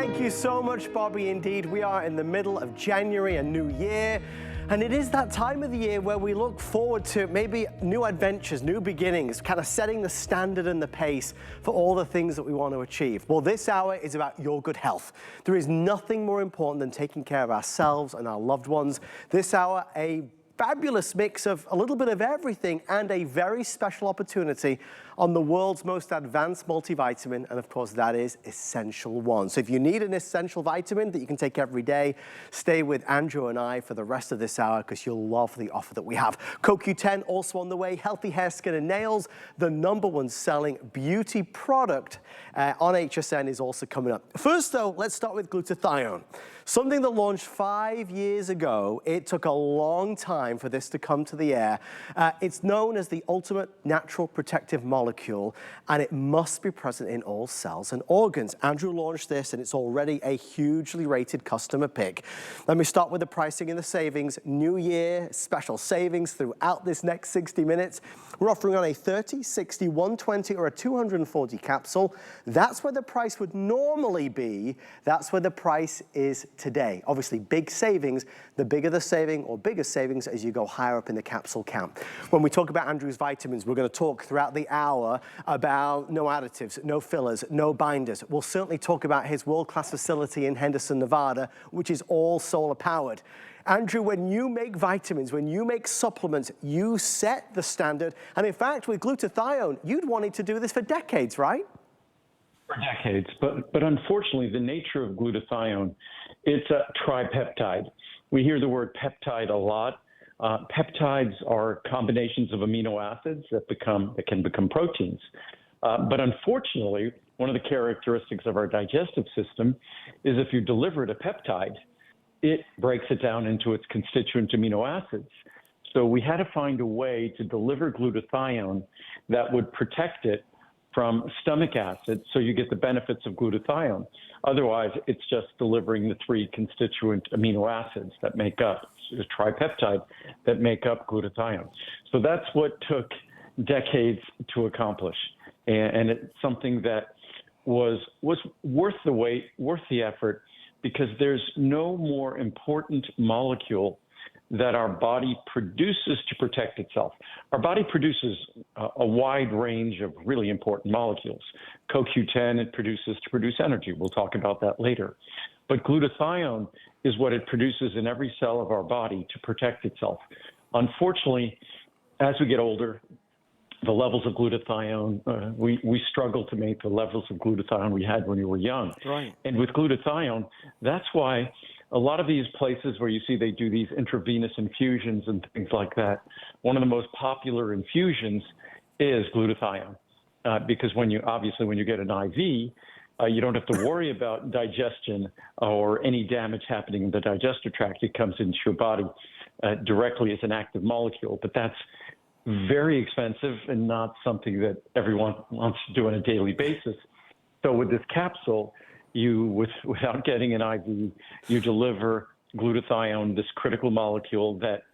Thank you so much, Bobby. Indeed, we are in the middle of January, a new year. And it is that time of the year where we look forward to maybe new adventures, new beginnings, kind of setting the standard and the pace for all the things that we want to achieve. Well, this hour is about your good health. There is nothing more important than taking care of ourselves and our loved ones. This hour, a fabulous mix of a little bit of everything and a very special opportunity on the world's most advanced multivitamin, and of course that is Essential One. So if you need an essential vitamin that you can take every day, stay with Andrew and I for the rest of this hour because you'll love the offer that we have. CoQ10 also on the way, healthy hair, skin and nails, the #1 selling beauty product on HSN is also coming up. First though, let's start with glutathione. Something that launched 5 years ago. It took a long time for this to come to the air. It's known as the ultimate natural protective molecule, and it must be present in all cells and organs. Andrew launched this, and it's already a hugely rated customer pick. Let me start with the pricing and the savings. New year special savings throughout this next 60 minutes. We're offering on a 30, 60, 120, or a 240 capsule. That's where the price would normally be. That's where the price is today. Obviously, big savings. The bigger the saving or bigger savings as you go higher up in the capsule count. When we talk about Andrew's vitamins, we're going to talk throughout the hour about no additives, no fillers, no binders. We'll certainly talk about his world-class facility in Henderson, Nevada, which is all solar powered. Andrew, when you make vitamins, when you make supplements, you set the standard. And in fact, with glutathione, you'd wanted to do this for decades, right? For decades, but unfortunately, the nature of glutathione, it's a tripeptide. We hear the word peptide a lot. Peptides are combinations of amino acids that can become proteins. But unfortunately, one of the characteristics of our digestive system is if you deliver it a peptide, it breaks it down into its constituent amino acids. So we had to find a way to deliver glutathione that would protect it from stomach acid, so you get the benefits of glutathione. Otherwise, it's just delivering the 3 constituent amino acids that make up the tripeptide that make up glutathione. So that's what took decades to accomplish, and it's something that was worth the wait, worth the effort, because there's no more important molecule that our body produces to protect itself. Our body produces a wide range of really important molecules. CoQ10 it produces to produce energy. We'll talk about that later. But glutathione is what it produces in every cell of our body to protect itself. Unfortunately, as we get older, the levels of glutathione, we struggle to make the levels of glutathione we had when we were young. Right. And with glutathione, that's why a lot of these places where you see they do these intravenous infusions and things like that, one of the most popular infusions is glutathione. Because when you get an IV, you don't have to worry about digestion or any damage happening in the digestive tract. It comes into your body directly as an active molecule. But that's very expensive and not something that everyone wants to do on a daily basis. So with this capsule, without getting an IV, you deliver glutathione, this critical molecule that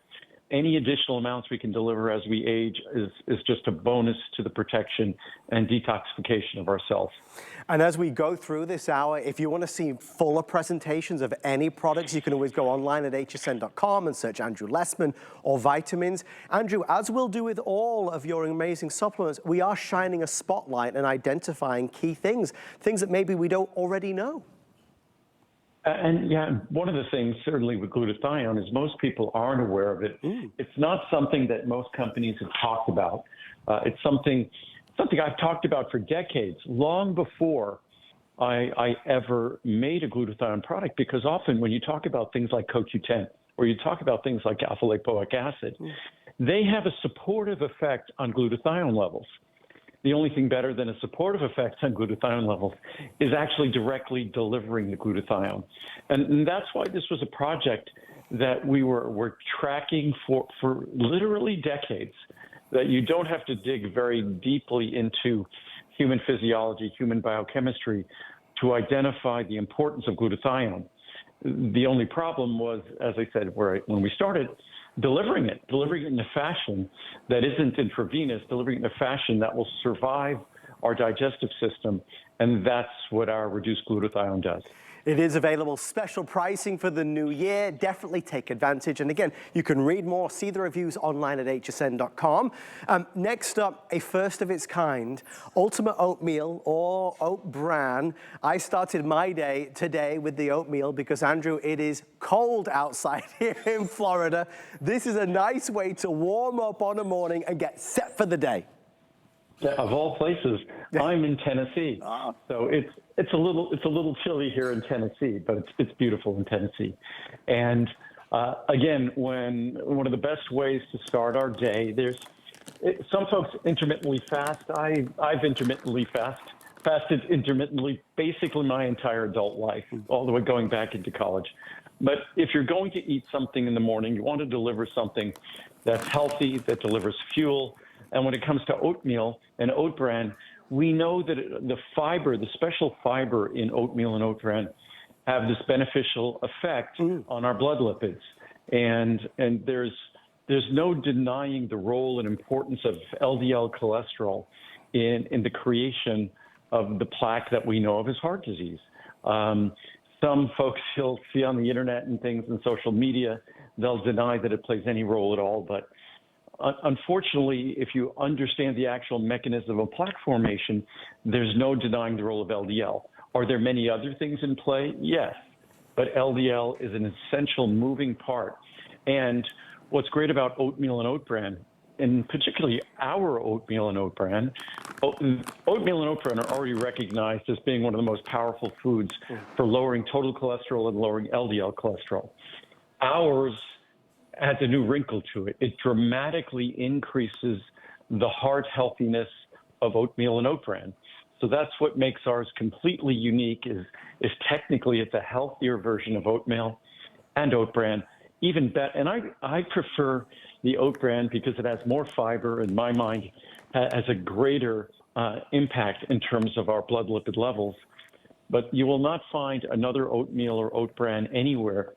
any additional amounts we can deliver as we age is just a bonus to the protection and detoxification of our cells. And as we go through this hour, if you want to see fuller presentations of any products, you can always go online at hsn.com and search Andrew Lessman or vitamins. Andrew, as we'll do with all of your amazing supplements, we are shining a spotlight and identifying key things that maybe we don't already know. And yeah, one of the things certainly with glutathione is most people aren't aware of it. It's not something that most companies have talked about. It's something I've talked about for decades, long before I ever made a glutathione product, because often when you talk about things like CoQ10 or you talk about things like alpha-lipoic acid, they have a supportive effect on glutathione levels. The only thing better than a supportive effect on glutathione levels is actually directly delivering the glutathione. And that's why this was a project that we were tracking for literally decades, that you don't have to dig very deeply into human physiology, human biochemistry to identify the importance of glutathione. The only problem was, as I said, when we started, delivering it in a fashion that isn't intravenous, delivering it in a fashion that will survive our digestive system. And that's what our reduced glutathione does. It is available, special pricing for the new year. Definitely take advantage. And again, you can read more, see the reviews online at hsn.com. Next up, a first of its kind, ultimate oatmeal or oat bran. I started my day today with the oatmeal because, Andrew, it is cold outside here in Florida. This is a nice way to warm up on a morning and get set for the day. Of all places, I'm in Tennessee, so it's a little chilly here in Tennessee, but it's beautiful in Tennessee. And again, one of the best ways to start our day, some folks intermittently fast. I've intermittently fasted intermittently basically my entire adult life, all the way going back into college. But if you're going to eat something in the morning, you want to deliver something that's healthy, that delivers fuel. And when it comes to oatmeal and oat bran, we know that the special fiber in oatmeal and oat bran have this beneficial effect on our blood lipids. And there's no denying the role and importance of LDL cholesterol in the creation of the plaque that we know of as heart disease. Some folks you'll see on the internet and things and social media, they'll deny that it plays any role at all. But unfortunately, if you understand the actual mechanism of plaque formation, there's no denying the role of LDL. Are there many other things in play? Yes, but LDL is an essential moving part. And what's great about oatmeal and oat bran, and particularly our oatmeal and oat bran, oatmeal and oat bran are already recognized as being one of the most powerful foods for lowering total cholesterol and lowering LDL cholesterol. Ours adds a new wrinkle to it. It dramatically increases the heart healthiness of oatmeal and oat bran. So that's what makes ours completely unique is technically it's a healthier version of oatmeal and oat bran, even better. And I prefer the oat bran because it has more fiber, in my mind, has a greater impact in terms of our blood lipid levels. But you will not find another oatmeal or oat bran anywhere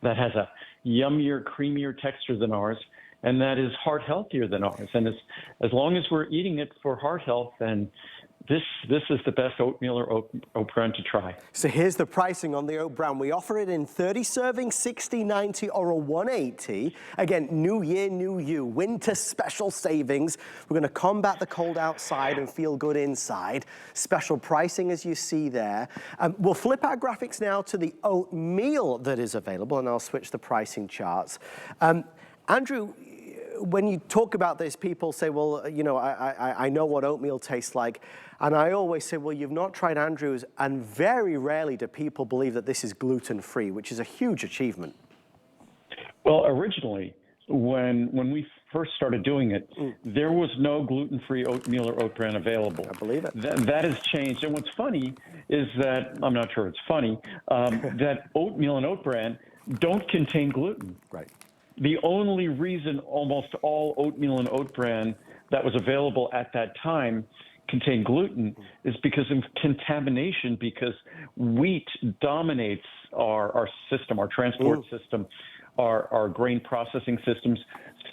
that has a yummier, creamier texture than ours, and that is heart healthier than ours. And as long as we're eating it for heart health, then this is the best oatmeal or oat bran to try. So here's the pricing on the oat bran. We offer it in 30 servings, 60, 90, or a 180. Again, new year, new you. Winter special savings. We're going to combat the cold outside and feel good inside. Special pricing, as you see there. We'll flip our graphics now to the oatmeal that is available, and I'll switch the pricing charts. Andrew, when you talk about this, people say, well, you know, I know what oatmeal tastes like. And I always say, well, you've not tried Andrew's, and very rarely do people believe that this is gluten-free, which is a huge achievement. Well, originally, when we first started doing it, there was no gluten-free oatmeal or oat bran available. I believe it. That has changed. And what's funny is that, I'm not sure it's funny, that oatmeal and oat bran don't contain gluten. Right. The only reason almost all oatmeal and oat bran that was available at that time contained gluten is because of contamination, because wheat dominates our system, our transport system, our grain processing systems.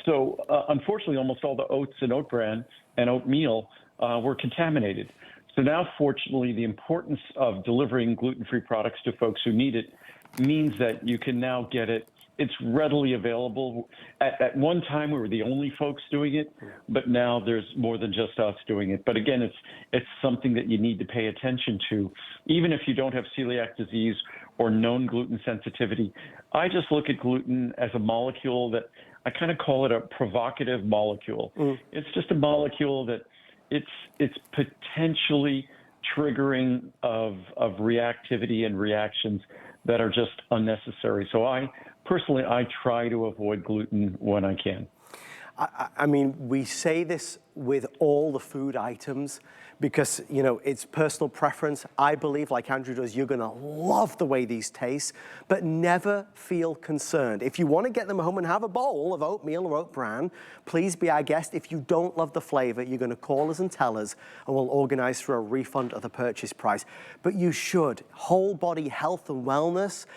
So unfortunately, almost all the oats and oat bran and oatmeal were contaminated. So now, fortunately, the importance of delivering gluten-free products to folks who need it means that you can now get it. It's readily available. At one time, we were the only folks doing it, but now there's more than just us doing it. But again, it's something that you need to pay attention to, even if you don't have celiac disease or known gluten sensitivity. I just look at gluten as a molecule that I kind of call it a provocative molecule. It's just a molecule that it's potentially triggering of reactivity and reactions that are just unnecessary. So personally, I try to avoid gluten when I can. I mean, we say this with all the food items because, you know, it's personal preference. I believe, like Andrew does, you're gonna love the way these taste, but never feel concerned. If you wanna get them home and have a bowl of oatmeal or oat bran, please be our guest. If you don't love the flavor, you're gonna call us and tell us, and we'll organize for a refund of the purchase price. But you should. Whole body health and wellness,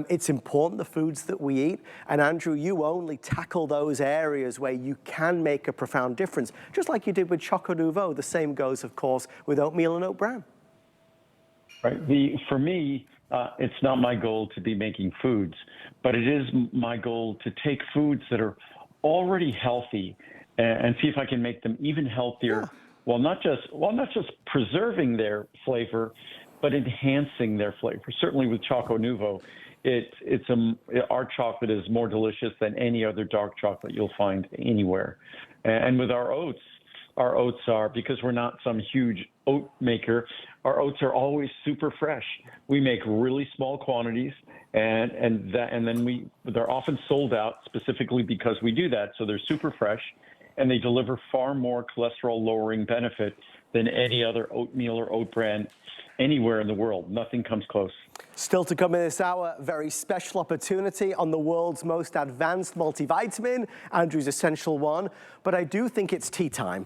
it's important, the foods that we eat. And Andrew, you only tackle those areas where you can make a profound difference. Just like you did with Choco Nouveau, the same goes, of course, with oatmeal and oat bran. Right. For me, it's not my goal to be making foods, but it is my goal to take foods that are already healthy and see if I can make them even healthier, while not just preserving their flavor, but enhancing their flavor. Certainly with Choco Nuvo, our chocolate is more delicious than any other dark chocolate you'll find anywhere. And with our oats are, because we're not some huge oat maker, our oats are always super fresh. We make really small quantities, and then they're often sold out specifically because we do that. So they're super fresh, and they deliver far more cholesterol-lowering benefit than any other oatmeal or oat brand anywhere in the world. Nothing comes close. Still to come in this hour, very special opportunity on the world's most advanced multivitamin, Andrew's Essential One. But I do think it's tea time.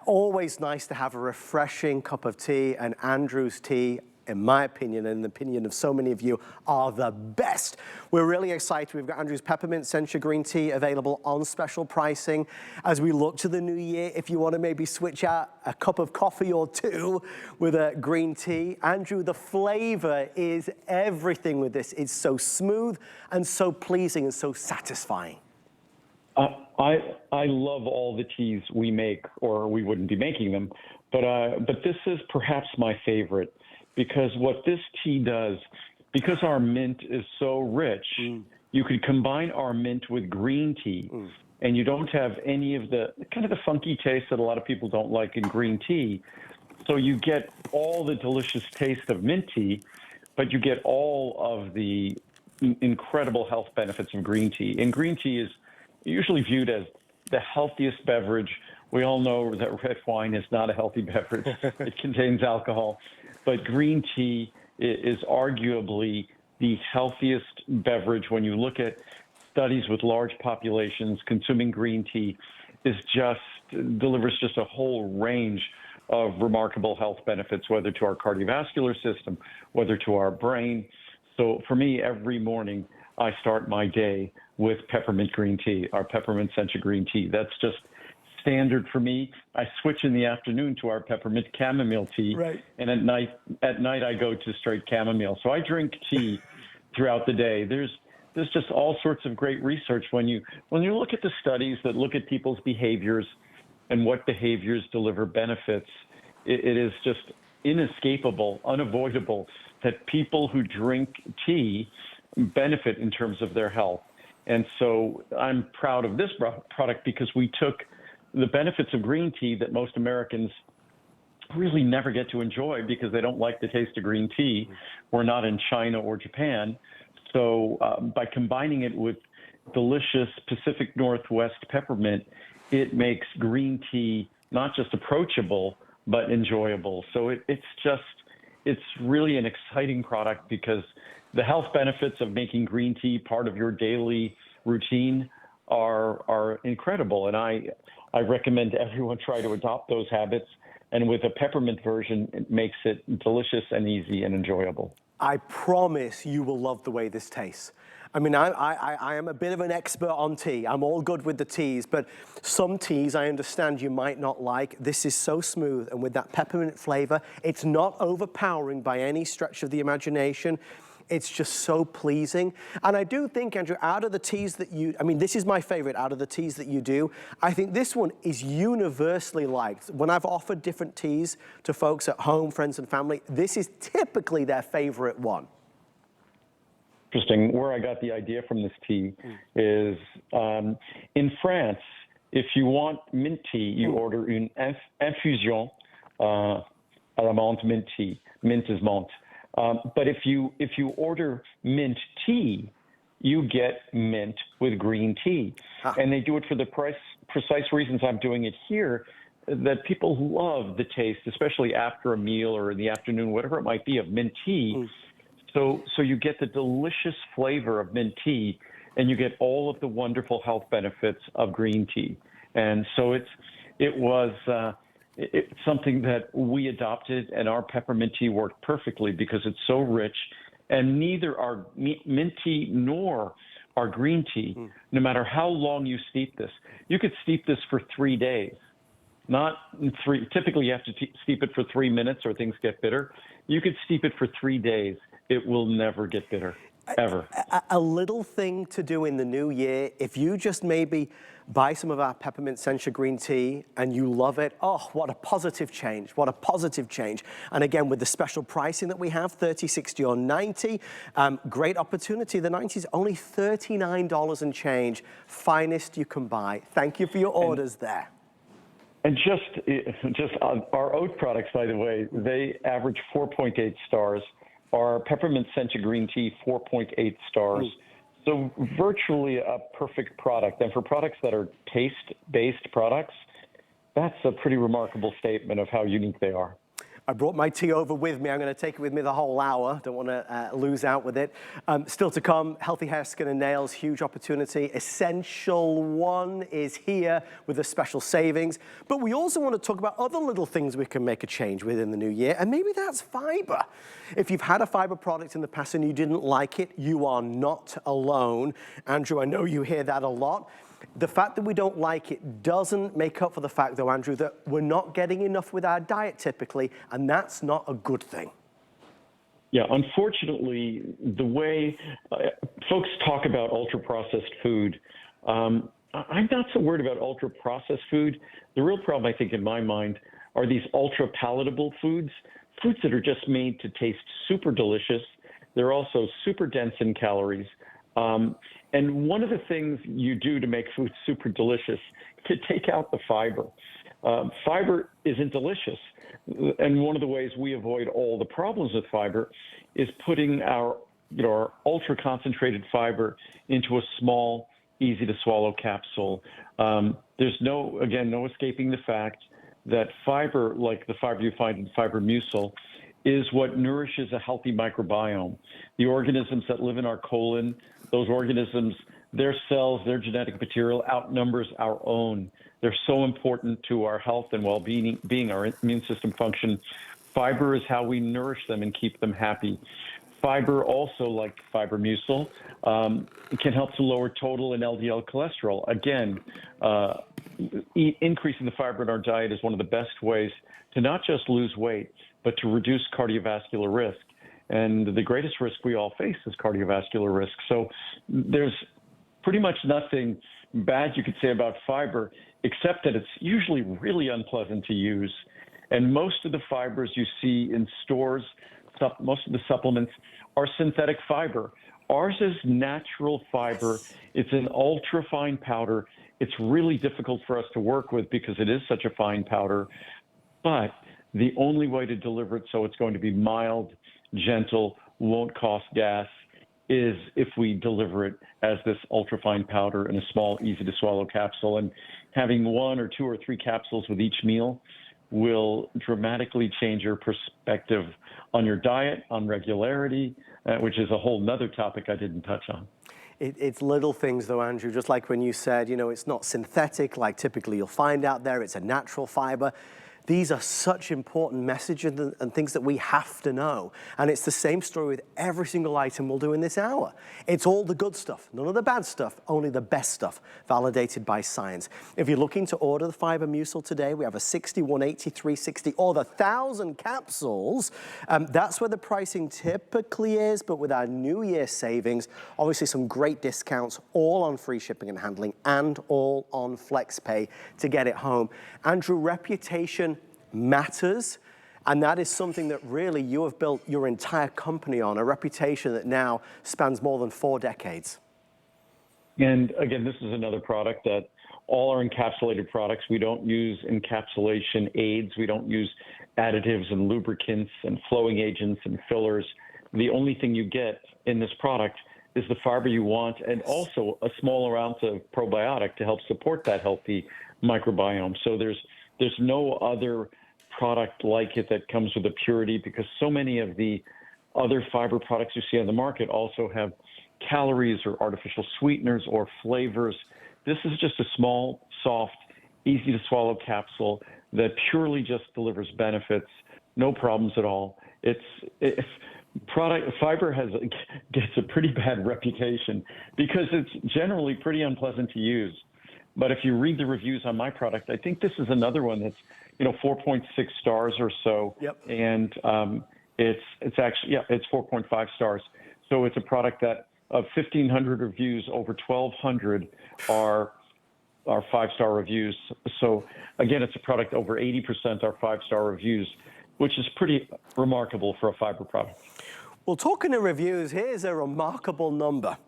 Always nice to have a refreshing cup of tea, and Andrew's tea, in my opinion, and in the opinion of so many of you, are the best. We're really excited. We've got Andrew's Peppermint Sencha Green Tea available on special pricing. As we look to the new year, if you want to maybe switch out a cup of coffee or two with a green tea, Andrew, the flavor is everything with this. It's so smooth and so pleasing and so satisfying. I love all the teas we make, or we wouldn't be making them, but this is perhaps my favorite. Because what this tea does, because our mint is so rich, you could combine our mint with green tea, and you don't have any of the kind of the funky taste that a lot of people don't like in green tea. So you get all the delicious taste of mint tea, but you get all of the incredible health benefits of green tea. And green tea is usually viewed as the healthiest beverage. We all know that red wine is not a healthy beverage. It contains alcohol. But green tea is arguably the healthiest beverage. When you look at studies with large populations, consuming green tea delivers just a whole range of remarkable health benefits, whether to our cardiovascular system, whether to our brain. So for me, every morning, I start my day with peppermint green tea, our peppermint sencha green tea. That's just standard for me. I switch in the afternoon to our peppermint chamomile tea, and at night I go to straight chamomile. So I drink tea throughout the day. There's just all sorts of great research when you look at the studies that look at people's behaviors and what behaviors deliver benefits. It is just inescapable, unavoidable that people who drink tea benefit in terms of their health. And so I'm proud of this product because we took the benefits of green tea that most Americans really never get to enjoy because they don't like the taste of green tea. We're not in China or Japan. So by combining it with delicious Pacific Northwest peppermint, it makes green tea not just approachable, but enjoyable. So it's really an exciting product because the health benefits of making green tea part of your daily routine are incredible. And I recommend everyone try to adopt those habits. And with a peppermint version, it makes it delicious and easy and enjoyable. I promise you will love the way this tastes. I mean, I am a bit of an expert on tea. I'm all good with the teas, but some teas I understand you might not like. This is so smooth, and with that peppermint flavor, it's not overpowering by any stretch of the imagination. It's just so pleasing. And I do think, Andrew, out of the teas that this is my favorite out of the teas that you do. I think this one is universally liked. When I've offered different teas to folks at home, friends and family, this is typically their favorite one. Interesting. Where I got the idea from this tea is in France, if you want mint tea, you order une infusion à la menthe mint tea. Mint is menthe. But if you order mint tea, you get mint with green tea. And they do it for the precise reasons I'm doing it here, that people love the taste, especially after a meal or in the afternoon, whatever it might be, of mint tea. So you get the delicious flavor of mint tea, and you get all of the wonderful health benefits of green tea. And so it's something that we adopted, and our peppermint tea worked perfectly because it's so rich. And neither our mint tea nor our green tea, no matter how long you steep this, you could steep this for 3 days. Not 3. Typically, you have to steep it for 3 minutes or things get bitter. You could steep it for 3 days. it will never get bitter, ever. A little thing to do in the new year, if you just maybe buy some of our peppermint sencha green tea and you love it, oh, what a positive change, what a positive change. And again, with the special pricing that we have, 30, 60, or 90, great opportunity. The 90 is only $39 and change, finest you can buy. Thank you for your orders there. And just our oat products, by the way, they average 4.8 stars. Our peppermint sencha green tea, 4.8 stars. So virtually a perfect product. And for products that are taste-based products, that's a pretty remarkable statement of how unique they are. I brought my tea over with me. I'm going to take it with me the whole hour. Don't want to lose out with it. Still to come, healthy hair, skin, and nails, huge opportunity. Essential One is here with a special savings. But we also want to talk about other little things we can make a change with in the new year, and maybe that's fiber. If you've had a fiber product in the past and you didn't like it, you are not alone. Andrew, I know you hear that a lot. The fact that we don't like it doesn't make up for the fact, though, Andrew, that we're not getting enough with our diet typically, and that's not a good thing. Yeah, unfortunately, the way folks talk about ultra-processed food, I'm not so worried about ultra-processed food. The real problem, I think, in my mind, are these ultra-palatable foods, foods that are just made to taste super delicious. They're also super dense in calories. And one of the things you do to make food super delicious is to take out the fiber. Fiber isn't delicious. And one of the ways we avoid all the problems with fiber is putting our ultra concentrated fiber into a small, easy to swallow capsule. There's no escaping the fact that fiber, like the fiber you find in fiber mucil, is what nourishes a healthy microbiome. The organisms that live in our colon, those organisms, their cells, their genetic material outnumbers our own. They're so important to our health and well-being, our immune system function. Fiber is how we nourish them and keep them happy. Fiber also, like fiber mucil, can help to lower total and LDL cholesterol. Again, increasing the fiber in our diet is one of the best ways to not just lose weight, but to reduce cardiovascular risk. And the greatest risk we all face is cardiovascular risk. So there's pretty much nothing bad you could say about fiber, except that it's usually really unpleasant to use. And most of the fibers you see in stores, most of the supplements, are synthetic fiber. Ours is natural fiber. It's an ultra-fine powder. It's really difficult for us to work with because it is such a fine powder. But the only way to deliver it so it's going to be mild, gentle, won't cost gas, is if we deliver it as this ultrafine powder in a small, easy-to-swallow capsule. And having 1 or 2 or 3 capsules with each meal will dramatically change your perspective on your diet, on regularity, which is a whole nother topic I didn't touch on. It's little things, though, Andrew, just like when you said, it's not synthetic like typically you'll find out there. It's a natural fiber. These are such important messages and things that we have to know. And it's the same story with every single item we'll do in this hour. It's all the good stuff, none of the bad stuff, only the best stuff, validated by science. If you're looking to order the fiber mucil today, we have a 60, 180, 360, or the 1,000 capsules. That's where the pricing typically is, but with our New Year savings, obviously some great discounts, all on free shipping and handling, and all on FlexPay to get it home. Andrew, reputation matters, and that is something that really you have built your entire company on, a reputation that now spans more than 4 decades. And again, this is another product that all our encapsulated products, we don't use encapsulation aids, we don't use additives and lubricants and flowing agents and fillers. The only thing you get in this product is the fiber you want, and also a small amount of probiotic to help support that healthy microbiome. So there's no other product like it that comes with a purity, because so many of the other fiber products you see on the market also have calories or artificial sweeteners or flavors. This is just a small, soft, easy to swallow capsule that purely just delivers benefits, no problems at all. Fiber gets a pretty bad reputation because it's generally pretty unpleasant to use. But if you read the reviews on my product, I think this is another one that's 4.6 stars or so. Yep. And It's actually, yeah, it's 4.5 stars. So it's a product that of 1,500 reviews, over 1,200 are 5-star reviews. So again, it's a product over 80% are 5-star reviews, which is pretty remarkable for a fiber product. Well, talking of reviews, here's a remarkable number.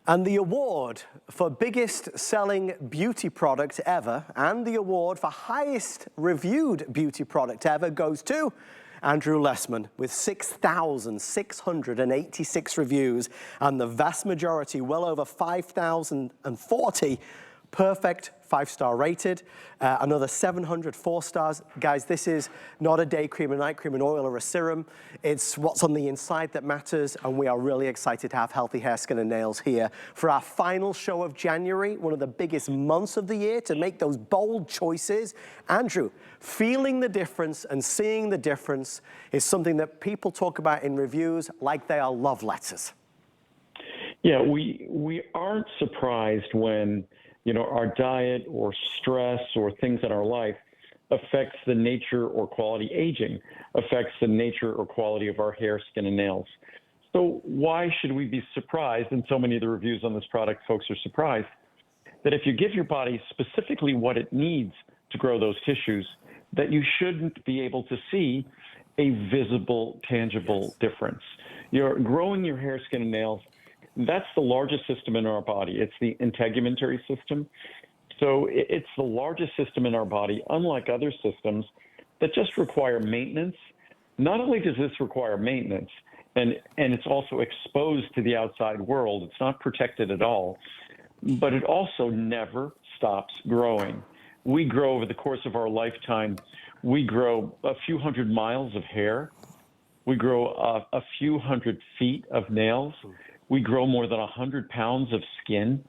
And the award for biggest selling beauty product ever and the award for highest reviewed beauty product ever goes to Andrew Lessman with 6,686 reviews, and the vast majority, well over 5,040, perfect 5-star rated, another 700 4 stars. Guys, this is not a day cream, a night cream, an oil, or a serum. It's what's on the inside that matters, and we are really excited to have Healthy Hair, Skin, and Nails here for our final show of January, one of the biggest months of the year, to make those bold choices. Andrew, feeling the difference and seeing the difference is something that people talk about in reviews like they are love letters. Yeah, we aren't surprised when our diet or stress or things in our life affects the nature or quality, aging affects the nature or quality of our hair, skin, and nails. So why should we be surprised? And so many of the reviews on this product, folks are surprised that if you give your body specifically what it needs to grow those tissues, that you shouldn't be able to see a visible, tangible difference. You're growing your hair, skin, and nails. That's the largest system in our body. It's the integumentary system. So it's the largest system in our body, unlike other systems that just require maintenance. Not only does this require maintenance, and it's also exposed to the outside world, it's not protected at all, but it also never stops growing. We grow over the course of our lifetime. We grow a few hundred miles of hair. We grow a few hundred feet of nails. We grow more than 100 pounds of skin.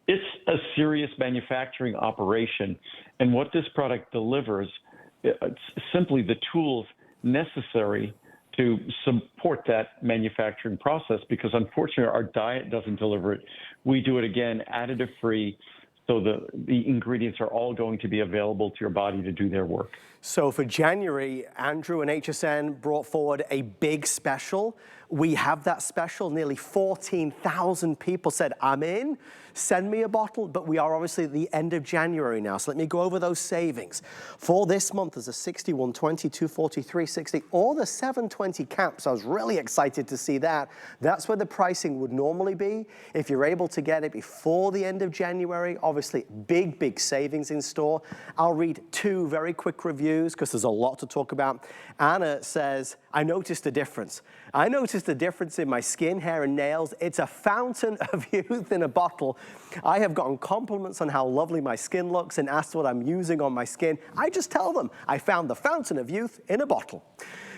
It's a serious manufacturing operation. And what this product delivers, it's simply the tools necessary to support that manufacturing process, because unfortunately our diet doesn't deliver it. We do it again, additive free. So the ingredients are all going to be available to your body to do their work. So for January, Andrew and HSN brought forward a big special. We have that special. Nearly 14,000 people said, I'm in, send me a bottle. But we are obviously at the end of January now. So let me go over those savings. For this month, there's a 60, 120, 240, 360, or the 720 caps. I was really excited to see that. That's where the pricing would normally be. If you're able to get it before the end of January, obviously big, big savings in store. I'll read two very quick reviews because there's a lot to talk about. Anna says, I noticed a difference. I noticed a difference in my skin, hair, and nails. It's a fountain of youth in a bottle. I have gotten compliments on how lovely my skin looks and asked what I'm using on my skin. I just tell them I found the fountain of youth in a bottle.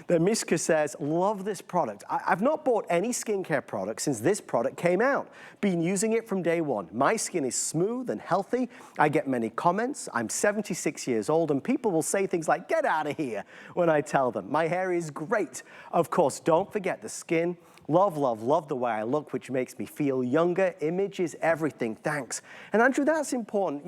Then Mishka says, love this product. I've not bought any skincare product since this product came out. Been using it from day one. My skin is smooth and healthy. I get many comments. I'm 76 years old and people will say things like, get out of here, when I tell them. My hair is great. Of course, don't forget the skin. Love, love, love the way I look, which makes me feel younger. Image is everything, thanks. And Andrew, that's important.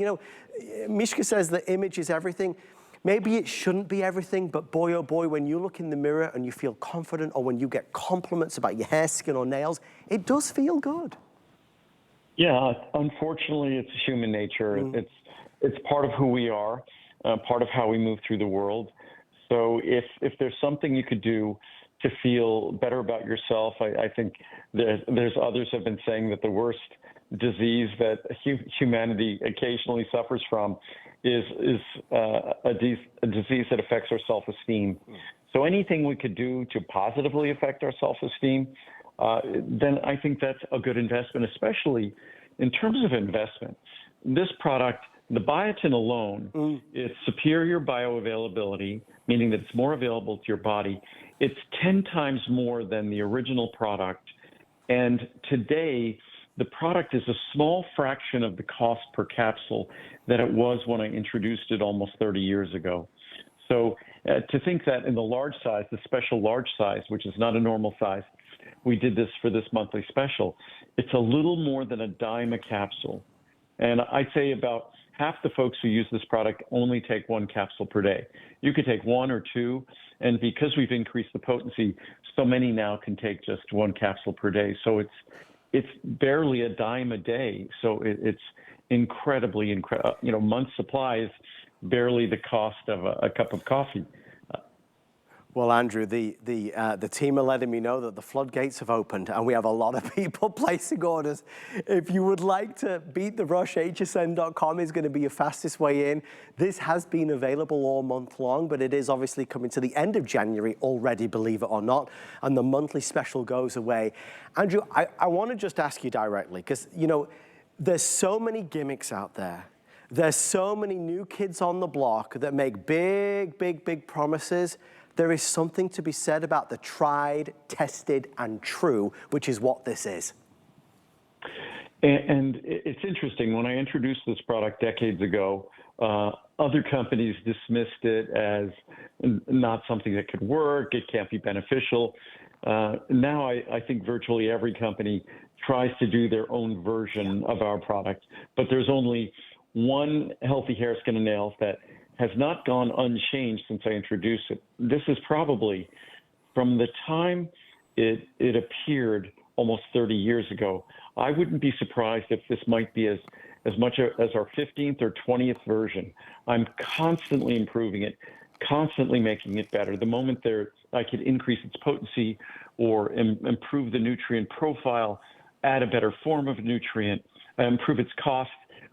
Mishka says that image is everything. Maybe it shouldn't be everything, but boy, oh boy, when you look in the mirror and you feel confident, or when you get compliments about your hair, skin, or nails, it does feel good. Yeah, unfortunately, it's human nature. It's part of who we are, part of how we move through the world. So if there's something you could do to feel better about yourself, I think there's others have been saying that the worst disease that humanity occasionally suffers from is a disease that affects our self-esteem. So anything we could do to positively affect our self-esteem, then I think that's a good investment, especially in terms of investment. This product, the biotin alone, it's superior bioavailability, meaning that it's more available to your body. It's 10 times more than the original product. And today, the product is a small fraction of the cost per capsule that it was when I introduced it almost 30 years ago. So to think that in the large size, the special large size, which is not a normal size, we did this for this monthly special, it's a little more than a dime a capsule. And I'd say about half the folks who use this product only take 1 capsule per day. You could take 1 or 2, and because we've increased the potency, so many now can take just 1 capsule per day. So it's barely a dime a day. So it's incredibly, month supply is barely the cost of a cup of coffee. Well, Andrew, the team are letting me know that the floodgates have opened and we have a lot of people placing orders. If you would like to beat the rush, hsn.com is going to be your fastest way in. This has been available all month long, but it is obviously coming to the end of January already, believe it or not, and the monthly special goes away. Andrew, I want to just ask you directly, because, there's so many gimmicks out there. There's so many new kids on the block that make big, big, big promises. There is something to be said about the tried, tested, and true, which is what this is. And it's interesting. When I introduced this product decades ago, other companies dismissed it as not something that could work. It can't be beneficial. Now I think virtually every company tries to do their own version of our product, but there's only one healthy hair, skin, and nails that has not gone unchanged since I introduced it. This is probably from the time it appeared almost 30 years ago. I wouldn't be surprised if this might be as much as our 15th or 20th version. I'm constantly improving it, constantly making it better. The moment I could increase its potency or improve the nutrient profile, add a better form of nutrient, improve its cost,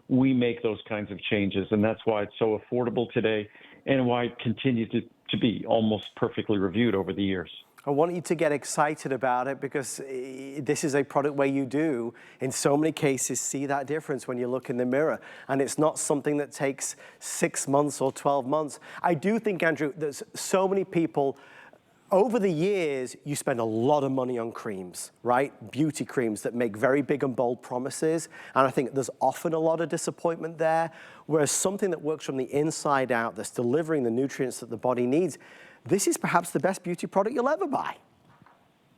we make those kinds of changes, and that's why it's so affordable today and why it continues to be almost perfectly reviewed over the years. I want you to get excited about it because this is a product where you do, in so many cases, see that difference when you look in the mirror. And it's not something that takes 6 months or 12 months. I do think, Andrew, there's so many people. Over the years, you spend a lot of money on creams, right? Beauty creams that make very big and bold promises. And I think there's often a lot of disappointment there. Whereas something that works from the inside out, that's delivering the nutrients that the body needs, this is perhaps the best beauty product you'll ever buy.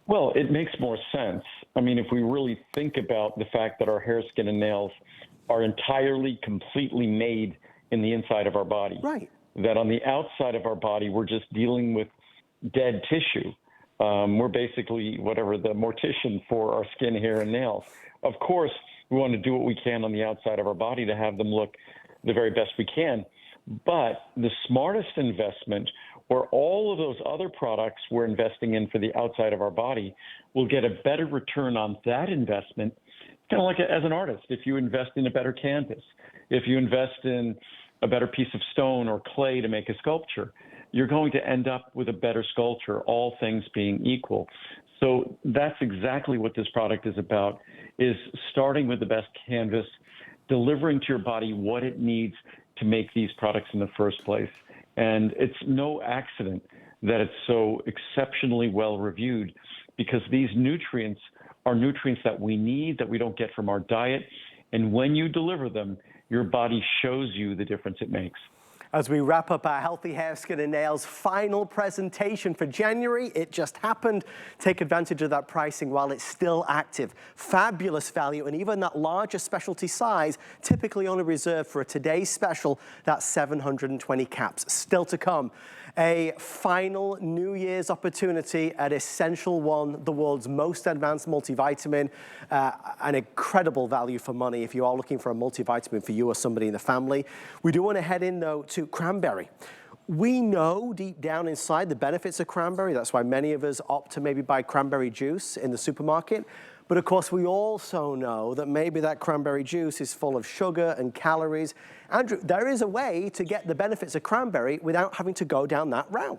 Well, it makes more sense. I mean, if we really think about the fact that our hair, skin, and nails are entirely, completely made in the inside of our body. Right. That on the outside of our body, we're just dealing with dead tissue. We're basically whatever the mortician for our skin, hair, and nails. Of course, we want to do what we can on the outside of our body to have them look the very best we can. But the smartest investment, or all of those other products we're investing in for the outside of our body, will get a better return on that investment. Kind of like as an artist, if you invest in a better canvas, if you invest in a better piece of stone or clay to make a sculpture, you're going to end up with a better sculpture, all things being equal. So that's exactly what this product is about, is starting with the best canvas, delivering to your body what it needs to make these products in the first place. And it's no accident that it's so exceptionally well reviewed, because these nutrients are nutrients that we need, that we don't get from our diet. And when you deliver them, your body shows you the difference it makes. As we wrap up our Healthy Hair, Skin, and Nails final presentation for January, it just happened. Take advantage of that pricing while it's still active. Fabulous value, and even that larger specialty size, typically only reserved for a today's special, that's 720 caps. Still to come. A final New Year's opportunity at Essential One, the world's most advanced multivitamin. An incredible value for money if you are looking for a multivitamin for you or somebody in the family. We do want to head in, though, to cranberry. We know deep down inside the benefits of cranberry. That's why many of us opt to maybe buy cranberry juice in the supermarket. But of course, we also know that maybe that cranberry juice is full of sugar and calories. Andrew, there is a way to get the benefits of cranberry without having to go down that route.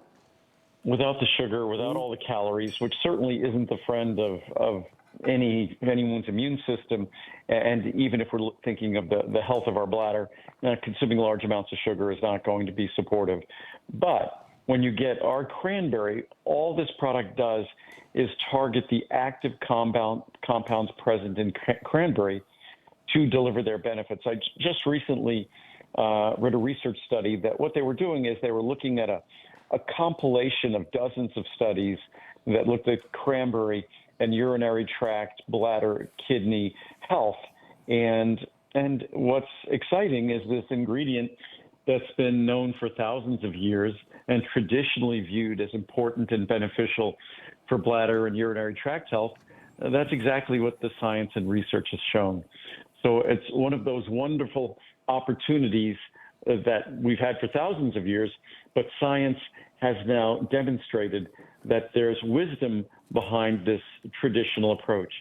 Without the sugar, without all the calories, which certainly isn't the friend of anyone's immune system. And even if we're thinking of the health of our bladder, consuming large amounts of sugar is not going to be supportive. But when you get our cranberry, all this product does is target the active compounds present in cranberry to deliver their benefits. I just recently read a research study that what they were doing is they were looking at a compilation of dozens of studies that looked at cranberry and urinary tract, bladder, kidney health. And And what's exciting is this ingredient that's been known for thousands of years and traditionally viewed as important and beneficial for bladder and urinary tract health. That's exactly what the science and research has shown. So it's one of those wonderful opportunities that we've had for thousands of years, but science has now demonstrated that there's wisdom behind this traditional approach,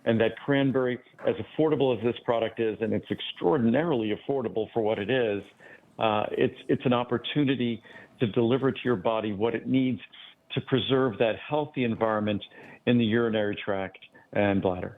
and that cranberry, as affordable as this product is, and it's extraordinarily affordable for what it is, it's an opportunity to deliver to your body what it needs to preserve that healthy environment in the urinary tract and bladder.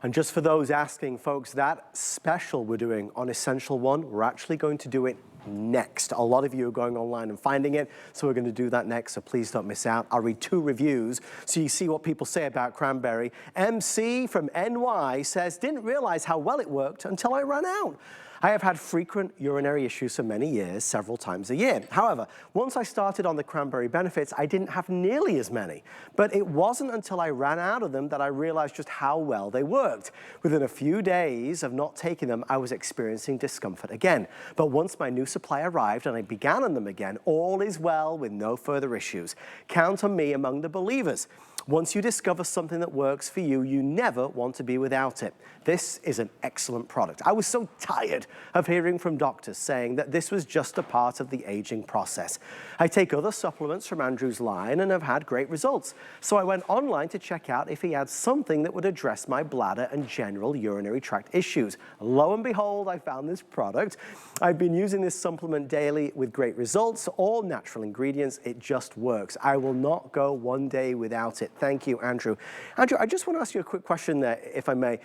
And just for those asking, folks, that special we're doing on Essential One, we're actually going to do it next. A lot of you are going online and finding it, so we're going to do that next, so please don't miss out. I'll read 2 reviews so you see what people say about cranberry. MC from NY says, didn't realize how well it worked until I ran out. I have had frequent urinary issues for many years, several times a year. However, once I started on the cranberry benefits, I didn't have nearly as many. But it wasn't until I ran out of them that I realized just how well they worked. Within a few days of not taking them, I was experiencing discomfort again. But once my new supply arrived and I began on them again, all is well with no further issues. Count on me among the believers. Once you discover something that works for you, you never want to be without it. This is an excellent product. I was so tired of hearing from doctors saying that this was just a part of the aging process. I take other supplements from Andrew's line and have had great results. So I went online to check out if he had something that would address my bladder and general urinary tract issues. Lo and behold, I found this product. I've been using this supplement daily with great results, all natural ingredients. It just works. I will not go one day without it. Thank you, Andrew. Andrew, I just want to ask you a quick question there, if I may.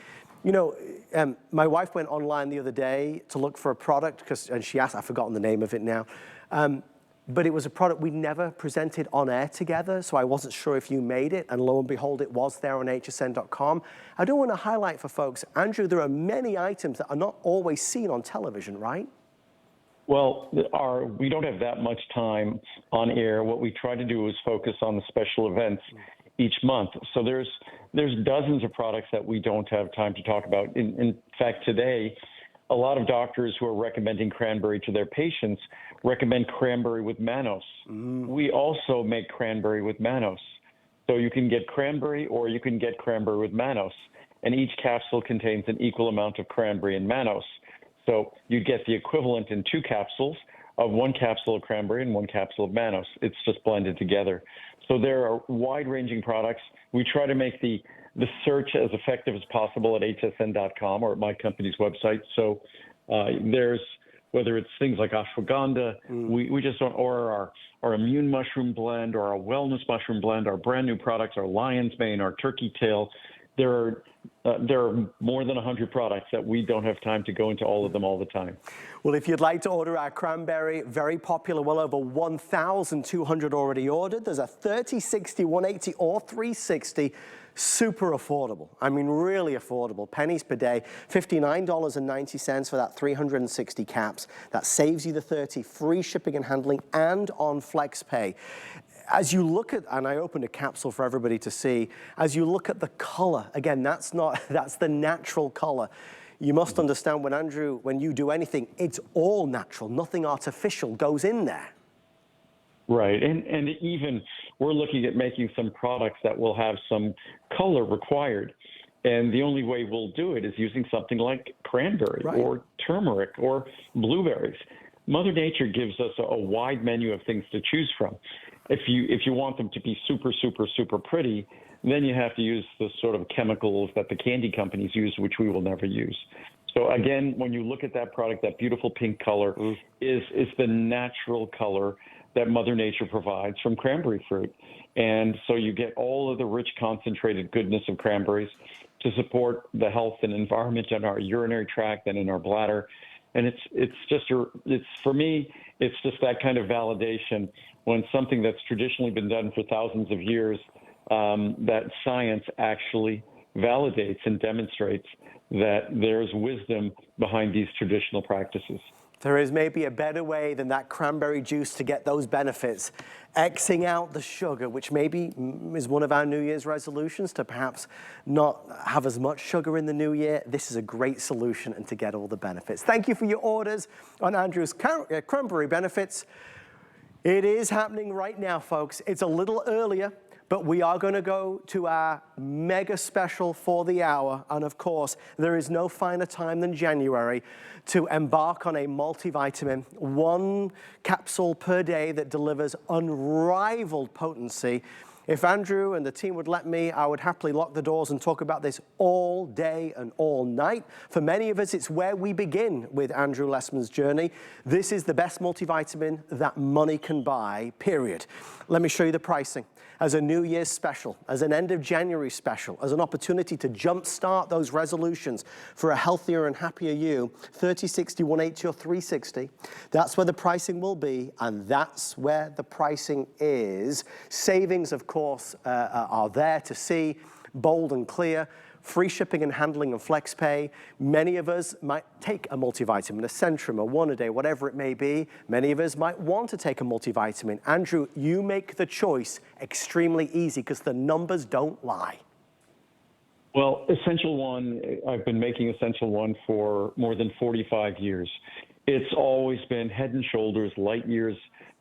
You know, my wife went online the other day to look for a product, and she asked, I've forgotten the name of it now, but it was a product we never presented on air together, so I wasn't sure if you made it, and lo and behold, it was there on hsn.com. I do want to highlight for folks, Andrew, there are many items that are not always seen on television, right? Well, we don't have that much time on air. What we try to do is focus on the special events each month. So there's dozens of products that we don't have time to talk about. In fact, today, a lot of doctors who are recommending cranberry to their patients recommend cranberry with mannose. We also make cranberry with mannose. So you can get cranberry or you can get cranberry with mannose. And each capsule contains an equal amount of cranberry and mannose. So you get the equivalent in 2 capsules of 1 capsule of cranberry and 1 capsule of mannose. It's just blended together. So there are wide-ranging products. We try to make the search as effective as possible at hsn.com or at my company's website. So there's, whether it's things like ashwagandha, we just don't, or our immune mushroom blend, or our wellness mushroom blend, our brand new products, our lion's mane, our turkey tail. There are more than 100 products that we don't have time to go into all of them all the time. Well, if you'd like to order our cranberry, very popular, well over 1,200 already ordered. There's a 30, 60, 180, or 360. Super affordable. I mean, really affordable. Pennies per day, $59.90 for that 360 caps. That saves you the 30, free shipping and handling, and on FlexPay. As you look at, and I opened a capsule for everybody to see, as you look at the color, again, that's the natural color. You must understand when, Andrew, when you do anything, it's all natural. Nothing artificial goes in there. Right, and even we're looking at making some products that will have some color required. And the only way we'll do it is using something like cranberry or turmeric or blueberries. Mother Nature gives us a wide menu of things to choose from. If you want them to be super, super, super pretty, then you have to use the sort of chemicals that the candy companies use, which we will never use. So again, when you look at that product, that beautiful pink color is the natural color that Mother Nature provides from cranberry fruit. And so you get all of the rich, concentrated goodness of cranberries to support the health and environment in our urinary tract and in our bladder. And it's for me, it's just that kind of validation when something that's traditionally been done for thousands of years, that science actually validates and demonstrates that there's wisdom behind these traditional practices. There is maybe a better way than that cranberry juice to get those benefits. Xing out the sugar, which maybe is one of our New Year's resolutions, to perhaps not have as much sugar in the new year. This is a great solution and to get all the benefits. Thank you for your orders on Andrew's cranberry benefits. It is happening right now, folks. It's a little earlier, but we are going to go to our mega special for the hour. And of course, there is no finer time than January to embark on a multivitamin, 1 capsule per day that delivers unrivaled potency. If Andrew and the team would let me, I would happily lock the doors and talk about this all day and all night. For many of us, it's where we begin with Andrew Lessman's journey. This is the best multivitamin that money can buy, period. Let me show you the pricing. As a New Year's special, as an end of January special, as an opportunity to jumpstart those resolutions for a healthier and happier you, 30, 60, 180, or 360. That's where the pricing will be, and that's where the pricing is. Savings, of course, are there to see, bold and clear. Free shipping and handling and flex pay. Many of us might take a multivitamin, a Centrum, a 1 a day, whatever it may be. Many of us might want to take a multivitamin. Andrew, you make the choice extremely easy because the numbers don't lie. Well, Essential One, I've been making Essential One for more than 45 years. It's always been head and shoulders, light years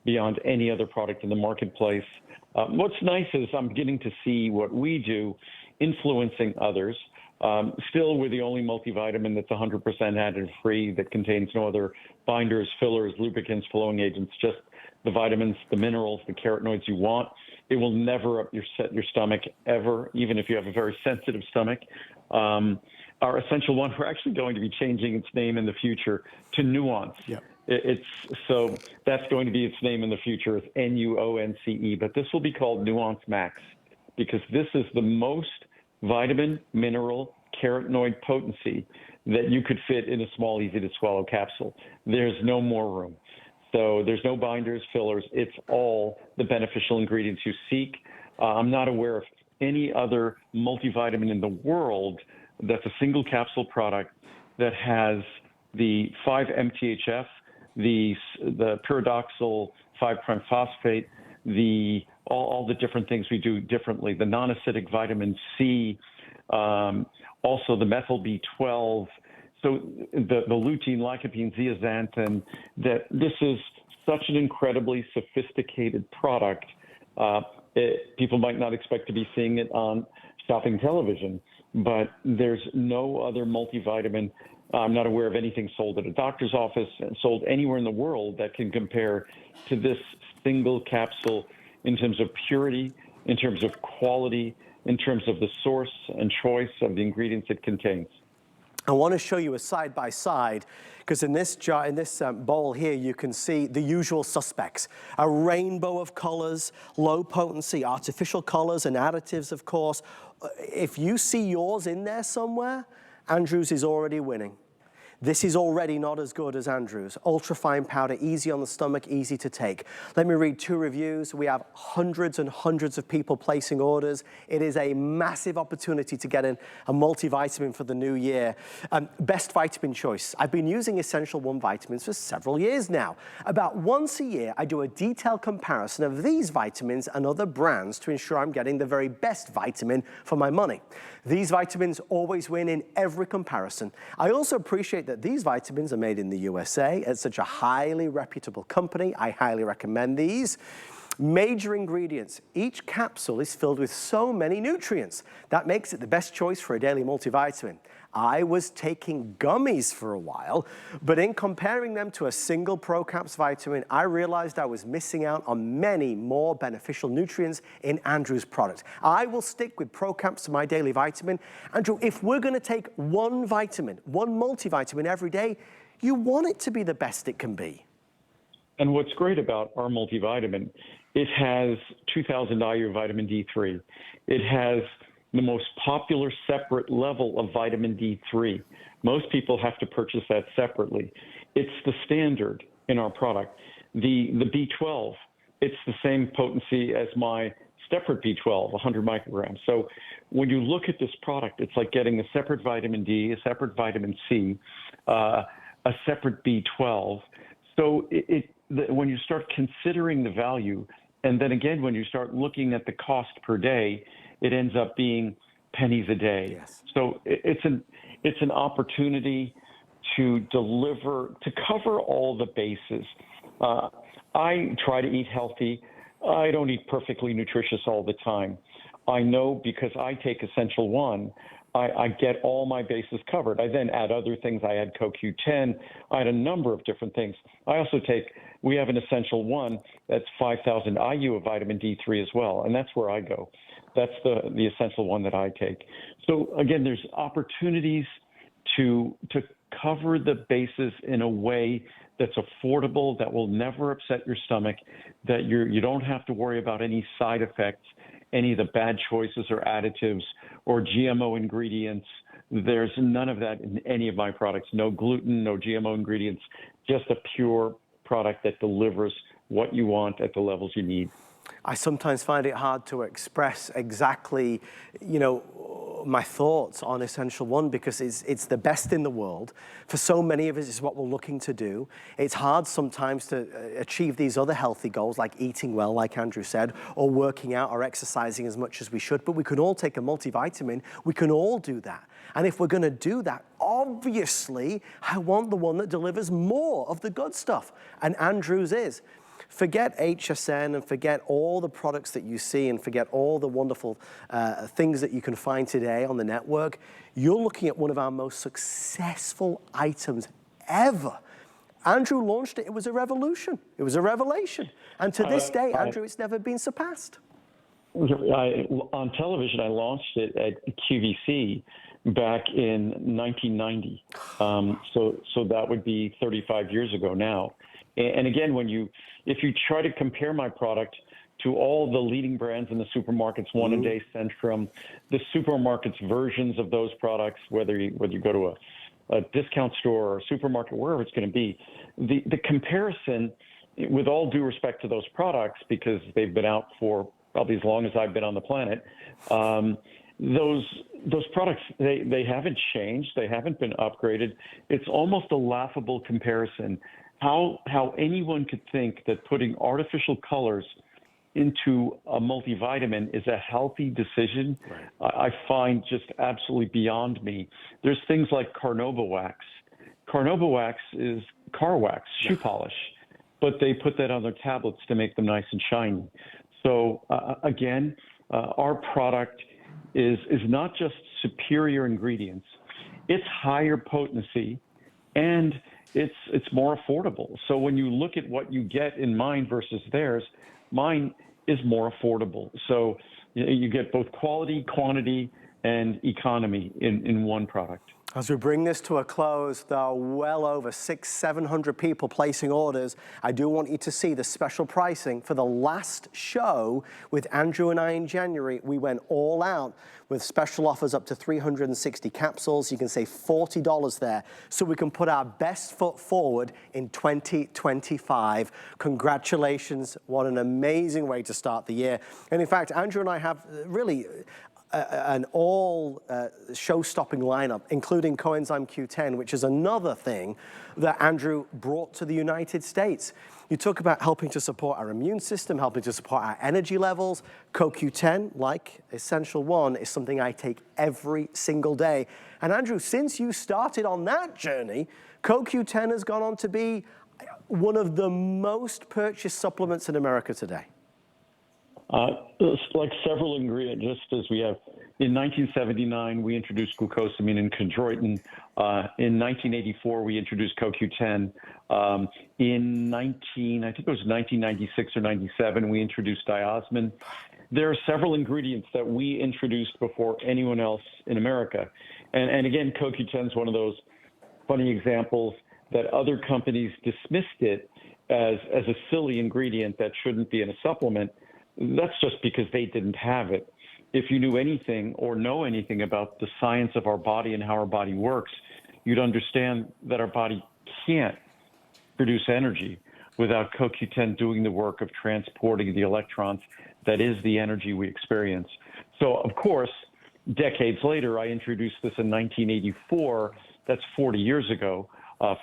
beyond any other product in the marketplace. What's nice is I'm beginning to see what we do influencing others. Still, we're the only multivitamin that's 100% additive-free, that contains no other binders, fillers, lubricants, flowing agents, just the vitamins, the minerals, the carotenoids you want. It will never upset your stomach ever, even if you have a very sensitive stomach. Our Essential One, we're actually going to be changing its name in the future to Nuance. Yep. So that's going to be its name in the future. It's Nuance, but this will be called Nuance Max, because this is the most vitamin, mineral, carotenoid potency that you could fit in a small, easy-to-swallow capsule. There's no more room. So there's no binders, fillers. It's all the beneficial ingredients you seek. I'm not aware of any other multivitamin in the world that's a single capsule product that has the 5-MTHF, the pyridoxal 5' phosphate, all the different things we do differently, the non-acidic vitamin C, also the methyl B12, so the lutein, lycopene, zeaxanthin, that this is such an incredibly sophisticated product. People might not expect to be seeing it on shopping television, but there's no other multivitamin. I'm not aware of anything sold at a doctor's office and sold anywhere in the world that can compare to this single capsule in terms of purity, in terms of quality, in terms of the source and choice of the ingredients it contains. I want to show you a side-by-side, because in this jar, in this bowl here, you can see the usual suspects. A rainbow of colors, low potency, artificial colors and additives, of course. If you see yours in there somewhere, Andrew's is already winning. This is already not as good as Andrew's. Ultra-fine powder, easy on the stomach, easy to take. Let me read 2 reviews. We have hundreds and hundreds of people placing orders. It is a massive opportunity to get in a multivitamin for the new year. Best vitamin choice. I've been using Essential One vitamins for several years now. About once a year, I do a detailed comparison of these vitamins and other brands to ensure I'm getting the very best vitamin for my money. These vitamins always win in every comparison. I also appreciate that these vitamins are made in the USA. It's such a highly reputable company. I highly recommend these. Major ingredients. Each capsule is filled with so many nutrients. That makes it the best choice for a daily multivitamin. I was taking gummies for a while, but in comparing them to a single ProCaps vitamin, I realized I was missing out on many more beneficial nutrients in Andrew's product. I will stick with ProCaps to my daily vitamin. Andrew, if we're going to take one vitamin, one multivitamin every day, you want it to be the best it can be. And what's great about our multivitamin, it has 2,000 IU vitamin D3. It has the most popular separate level of vitamin D3. Most people have to purchase that separately. It's the standard in our product. The B12, it's the same potency as my separate B12, 100 micrograms. So when you look at this product, it's like getting a separate vitamin D, a separate vitamin C, a separate B12. So when you start considering the value, and then again, when you start looking at the cost per day, it ends up being pennies a day. Yes. So it's an opportunity to cover all the bases. I try to eat healthy. I don't eat perfectly nutritious all the time. I know because I take Essential One, I get all my bases covered. I then add other things. I add CoQ10. I add a number of different things. I also we have an Essential One that's 5,000 IU of vitamin D3 as well, and that's where I go. That's the Essential One that I take. So again, there's opportunities to cover the bases in a way that's affordable, that will never upset your stomach, that you don't have to worry about any side effects, any of the bad choices or additives or GMO ingredients. There's none of that in any of my products. No gluten, no GMO ingredients, just a pure product that delivers what you want at the levels you need. I sometimes find it hard to express exactly, my thoughts on Essential One because it's the best in the world. For so many of us, it's what we're looking to do. It's hard sometimes to achieve these other healthy goals like eating well, like Andrew said, or working out or exercising as much as we should, but we can all take a multivitamin. We can all do that. And if we're gonna do that, obviously, I want the one that delivers more of the good stuff. And Andrew's is. Forget HSN and forget all the products that you see and forget all the wonderful things that you can find today on the network. You're looking at one of our most successful items ever. Andrew launched it. It was a revolution. It was a revelation. And to this day, Andrew, it's never been surpassed. On television, I launched it at QVC back in 1990. So that would be 35 years ago now. And again, if you try to compare my product to all the leading brands in the supermarkets, One A Day, Centrum, the supermarkets versions of those products, whether you go to a discount store or a supermarket, wherever it's going to be, the comparison, with all due respect to those products, because they've been out for probably as long as I've been on the planet, those products, they haven't changed. They haven't been upgraded. It's almost a laughable comparison. How anyone could think that putting artificial colors into a multivitamin is a healthy decision, right, I find just absolutely beyond me. There's things like carnauba wax. Carnauba wax is car wax, shoe polish, but they put that on their tablets to make them nice and shiny. So again, our product is not just superior ingredients, it's higher potency, and it's more affordable. So when you look at what you get in mine versus theirs, mine is more affordable. So you get both quality, quantity, and economy in one product. As we bring this to a close, there are well over 600-700 people placing orders. I do want you to see the special pricing for the last show with Andrew and I in January. We went all out with special offers up to 360 capsules. You can save $40 there, so we can put our best foot forward in 2025. Congratulations, what an amazing way to start the year. And in fact, Andrew and I have really an all show-stopping lineup, including coenzyme Q10, which is another thing that Andrew brought to the United States. You talk about helping to support our immune system, helping to support our energy levels. CoQ10, like Essential One, is something I take every single day. And Andrew, since you started on that journey, CoQ10 has gone on to be one of the most purchased supplements in America today. It's like several ingredients, just as we have. In 1979, we introduced glucosamine and chondroitin. In 1984, we introduced CoQ10. In I think it was 1996 or 97, we introduced diosmin. There are several ingredients that we introduced before anyone else in America. And again, CoQ10 is one of those funny examples that other companies dismissed it as a silly ingredient that shouldn't be in a supplement. That's just because they didn't have it. If you knew anything or know anything about the science of our body and how our body works, you'd understand that our body can't produce energy without CoQ10 doing the work of transporting the electrons that is the energy we experience. So, of course, decades later, I introduced this in 1984. That's 40 years ago.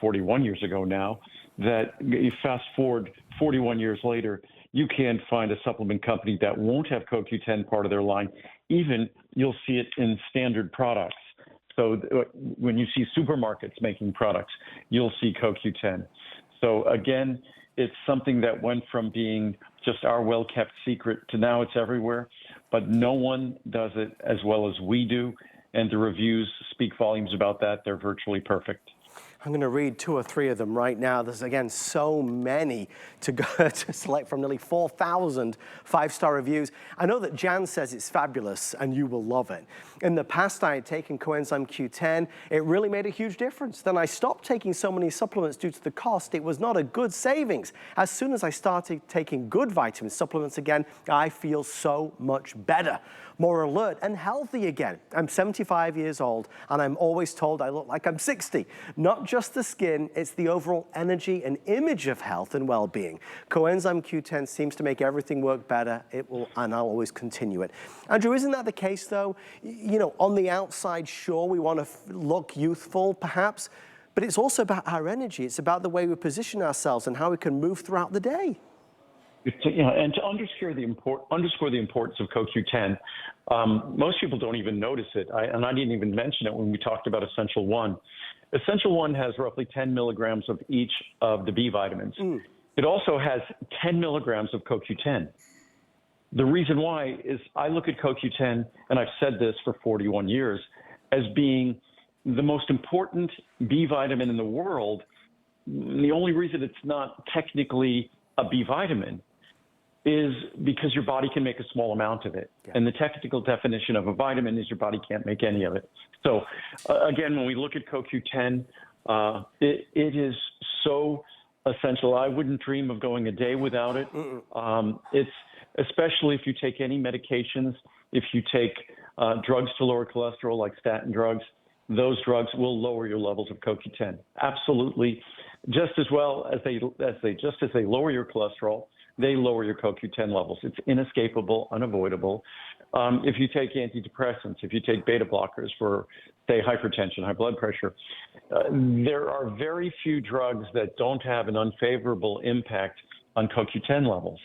41 years ago now, that you fast forward 41 years later, you can't find a supplement company that won't have CoQ10 part of their line. Even you'll see it in standard products. So when you see supermarkets making products, you'll see CoQ10. So again, it's something that went from being just our well-kept secret to now it's everywhere, but no one does it as well as we do. And the reviews speak volumes about that. They're virtually perfect. I'm going to read 2 or 3 of them right now. There's, again, so many to go to select from, nearly 4,000 5-star reviews. I know that Jan says it's fabulous and you will love it. In the past, I had taken coenzyme Q10. It really made a huge difference. Then I stopped taking so many supplements due to the cost. It was not a good savings. As soon as I started taking good vitamin supplements again, I feel so much better, more alert and healthy again. I'm 75 years old and I'm always told I look like I'm 60. Not just the skin, it's the overall energy and image of health and well-being. Coenzyme Q10 seems to make everything work better. It will, and I'll always continue it. Andrew, isn't that the case though? You know, on the outside, sure, we want to look youthful perhaps, but it's also about our energy. It's about the way we position ourselves and how we can move throughout the day. And to underscore the importance of CoQ10, most people don't even notice it. And I didn't even mention it when we talked about Essential 1. Essential 1 has roughly 10 milligrams of each of the B vitamins. It also has 10 milligrams of CoQ10. The reason why is I look at CoQ10, and I've said this for 41 years, as being the most important B vitamin in the world. The only reason it's not technically a B vitamin is because your body can make a small amount of it. Yeah. And the technical definition of a vitamin is your body can't make any of it. So again, when we look at CoQ10, it is so essential. I wouldn't dream of going a day without it. It's especially if you take any medications, if you take drugs to lower cholesterol like statin drugs, those drugs will lower your levels of CoQ10. Absolutely. Just as well as they lower your cholesterol, they lower your CoQ10 levels. It's inescapable, unavoidable. If you take antidepressants, if you take beta blockers for, say, hypertension, high blood pressure, there are very few drugs that don't have an unfavorable impact on CoQ10 levels.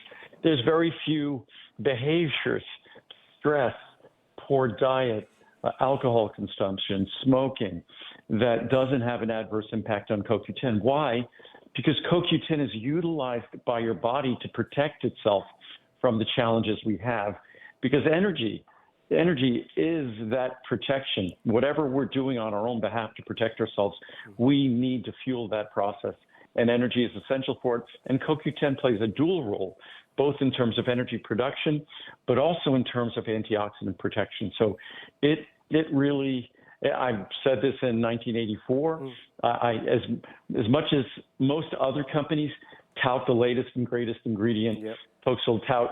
There's very few behaviors, stress, poor diet, alcohol consumption, smoking, that doesn't have an adverse impact on CoQ10. Why? Because CoQ10 is utilized by your body to protect itself from the challenges we have. Because energy is that protection. Whatever we're doing on our own behalf to protect ourselves, we need to fuel that process. And energy is essential for it. And CoQ10 plays a dual role, both in terms of energy production, but also in terms of antioxidant protection. So it really, I've said this in 1984. As much as most other companies tout the latest and greatest ingredient, folks will tout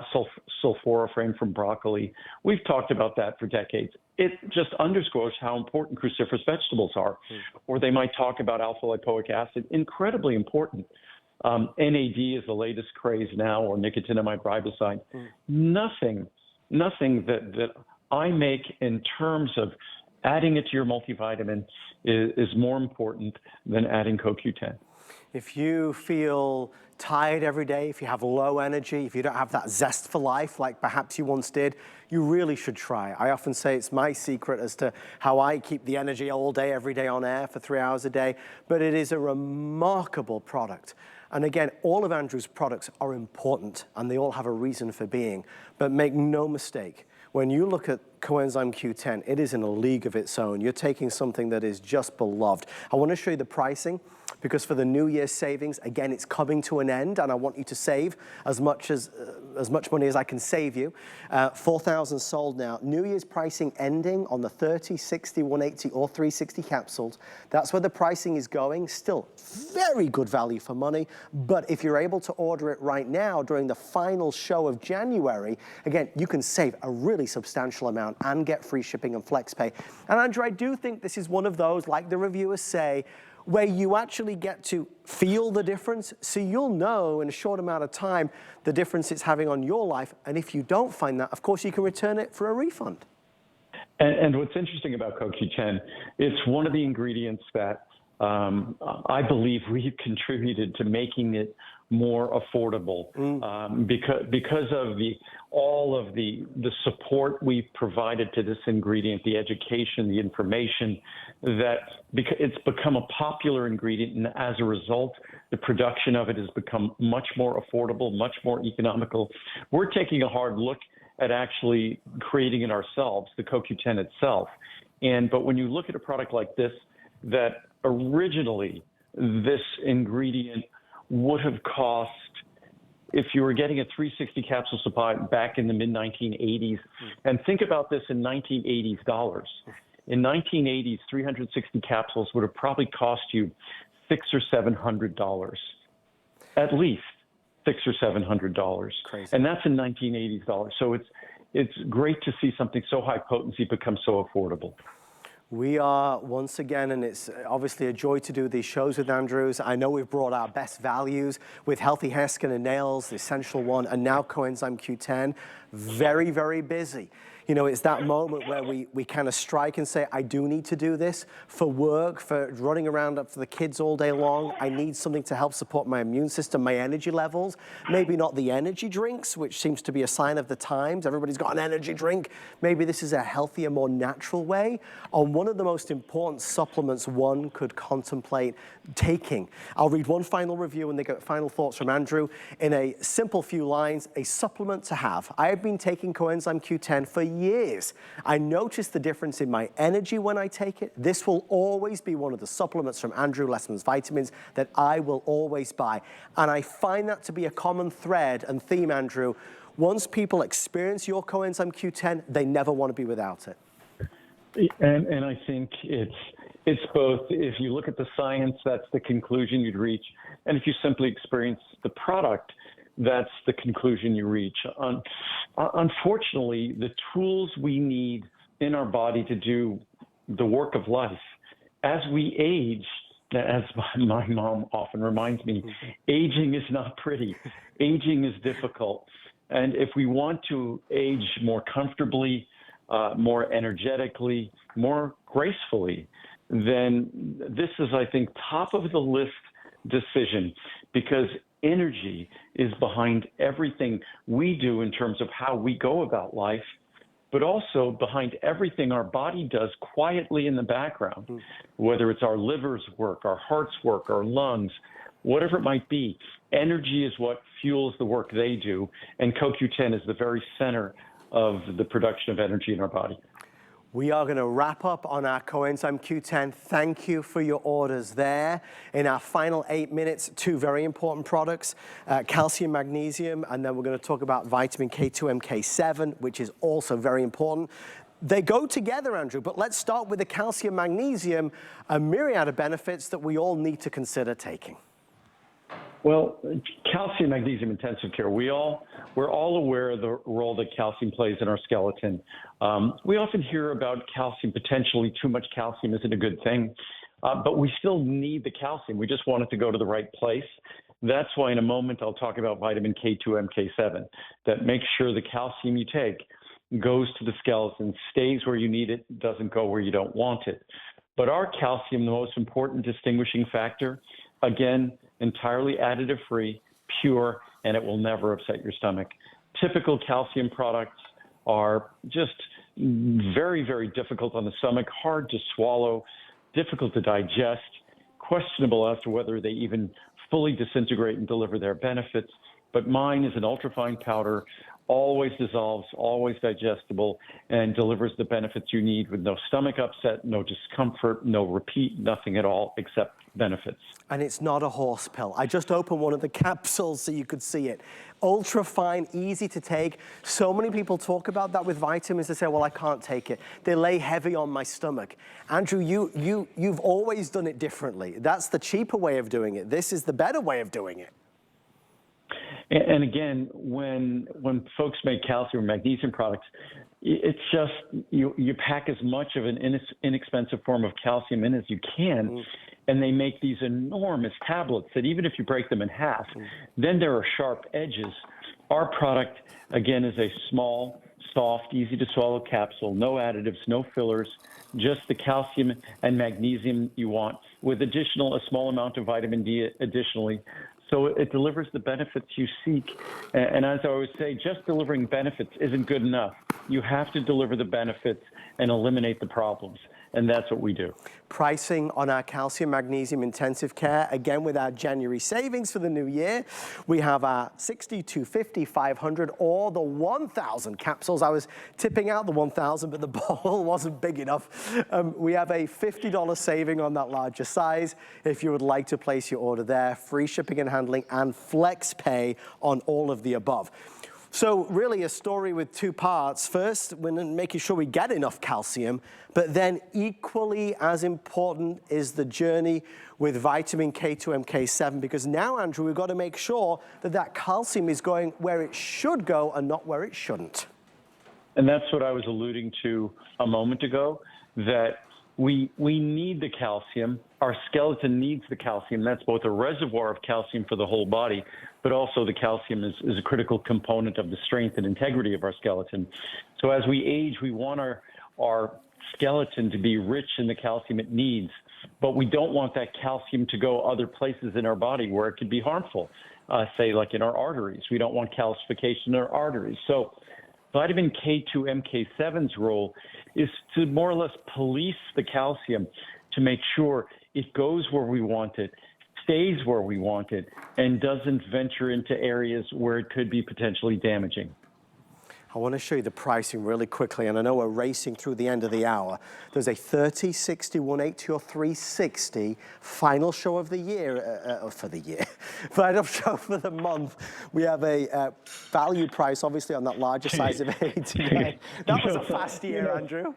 sulforaphane from broccoli. We've talked about that for decades. It just underscores how important cruciferous vegetables are. Or they might talk about alpha lipoic acid, incredibly important. NAD is the latest craze now, or nicotinamide riboside. Nothing that I make in terms of adding it to your multivitamin is more important than adding CoQ10. If you feel tired every day, if you have low energy, if you don't have that zest for life like perhaps you once did, you really should try. I often say it's my secret as to how I keep the energy all day, every day on air for 3 hours a day, but it is a remarkable product. And again, all of Andrew's products are important and they all have a reason for being, but make no mistake, when you look at coenzyme Q10, it is in a league of its own. You're taking something that is just beloved. I want to show you the pricing because for the New Year's savings, again, it's coming to an end and I want you to save as much money as I can save you. 4,000 sold now. New Year's pricing ending on the 30, 60, 180 or 360 capsules. That's where the pricing is going. Still very good value for money. But if you're able to order it right now during the final show of January, again, you can save a really substantial amount and get free shipping and flex pay. And Andrew, I do think this is one of those, like the reviewers say, where you actually get to feel the difference, so you'll know in a short amount of time the difference it's having on your life. And if you don't find that, of course, you can return it for a refund. And what's interesting about CoQ10, it's one of the ingredients that I believe we've contributed to making it more affordable because of all of the support we've provided to this ingredient, the education, the information, that because it's become a popular ingredient, and as a result, the production of it has become much more affordable, much more economical. We're taking a hard look at actually creating it ourselves, the CoQ10 itself. But when you look at a product like this, that originally this ingredient would have cost, if you were getting a 360 capsule supply back in the mid-1980s, and think about this in 1980s dollars. In 1980s, 360 capsules would have probably cost you $600 or $700, at least $600 or $700. Crazy. And that's in 1980s dollars. So it's great to see something so high potency become so affordable. We are, once again, and it's obviously a joy to do these shows with Andrews. I know we've brought our best values with healthy hair, skin, and nails, the essential one, and now coenzyme Q10. Very, very busy. You know, it's that moment where we kind of strike and say, I do need to do this for work, for running around for the kids all day long. I need something to help support my immune system, my energy levels. Maybe not the energy drinks, which seems to be a sign of the times. Everybody's got an energy drink. Maybe this is a healthier, more natural way on one of the most important supplements one could contemplate taking. I'll read one final review and they get final thoughts from Andrew. In a simple few lines, a supplement to have. I have been taking coenzyme Q10 for years. I notice the difference in my energy when I take it. This will always be one of the supplements from Andrew Lessman's Vitamins that I will always buy. And I find that to be a common thread and theme, Andrew. Once people experience your coenzyme Q10, they never want to be without it. And I think it's both. If you look at the science, that's the conclusion you'd reach. And if you simply experience the product, that's the conclusion you reach. Unfortunately, the tools we need in our body to do the work of life, as we age, as my mom often reminds me, aging is not pretty. Aging is difficult. And if we want to age more comfortably, more energetically, more gracefully, then this is, I think, top of the list decision, because energy is behind everything we do in terms of how we go about life, but also behind everything our body does quietly in the background, whether it's our liver's work, our heart's work, our lungs, whatever it might be. Energy is what fuels the work they do, and CoQ10 is the very center of the production of energy in our body. We are going to wrap up on our coenzyme Q10. Thank you for your orders there. In our final 8 minutes, two very important products, calcium, magnesium, and then we're going to talk about vitamin K2, MK7, which is also very important. They go together, Andrew, but let's start with the calcium, magnesium, a myriad of benefits that we all need to consider taking. Well, calcium, magnesium, intensive care. We're all aware of the role that calcium plays in our skeleton. We often hear about calcium, potentially too much calcium isn't a good thing, but we still need the calcium. We just want it to go to the right place. That's why in a moment I'll talk about vitamin K2, MK7, that makes sure the calcium you take goes to the skeleton, stays where you need it, doesn't go where you don't want it. But our calcium, the most important distinguishing factor, again, entirely additive-free, pure, and it will never upset your stomach. Typical calcium products are just very, very difficult on the stomach, hard to swallow, difficult to digest, questionable as to whether they even fully disintegrate and deliver their benefits. But mine is an ultrafine powder, always dissolves, always digestible, and delivers the benefits you need with no stomach upset, no discomfort, no repeat, nothing at all except benefits. And it's not a horse pill. I just opened one of the capsules so you could see it. Ultra fine, easy to take. So many people talk about that with vitamins. They say, well, I can't take it. They lay heavy on my stomach. Andrew, you've always done it differently. That's the cheaper way of doing it. This is the better way of doing it. And again, when folks make calcium or magnesium products, it's just you pack as much of an inexpensive form of calcium in as you can, and they make these enormous tablets that even if you break them in half, then there are sharp edges. Our product, again, is a small, soft, easy to swallow capsule, no additives, no fillers, just the calcium and magnesium you want, with a small amount of vitamin D additionally. So it delivers the benefits you seek. And as I always say, just delivering benefits isn't good enough. You have to deliver the benefits and eliminate the problems. And that's what we do. Pricing on our calcium magnesium intensive care, again with our January savings for the new year. We have our 60, 250, 500, or the 1,000 capsules. I was tipping out the 1,000, but the bottle wasn't big enough. We have a $50 saving on that larger size. If you would like to place your order there, free shipping and handling and flex pay on all of the above. So really a story with two parts. First, we're making sure we get enough calcium, but then equally as important is the journey with vitamin K2 MK7, because now, Andrew, we've got to make sure that that calcium is going where it should go and not where it shouldn't. And that's what I was alluding to a moment ago, that we need the calcium. Our skeleton needs the calcium. That's both a reservoir of calcium for the whole body, but also the calcium is a critical component of the strength and integrity of our skeleton. So as we age, we want our skeleton to be rich in the calcium it needs, but we don't want that calcium to go other places in our body where it could be harmful, say like in our arteries. We don't want calcification in our arteries. So vitamin K2 MK7's role is to more or less police the calcium to make sure it goes where we want it, stays where we want it, and doesn't venture into areas where it could be potentially damaging. I want to show you the pricing really quickly, and I know we're racing through the end of the hour. There's a 30, 60, 180, or 360 final show of the year, final show for the month. We have a value price, obviously, on that larger size of 89. That was a fast year, Andrew.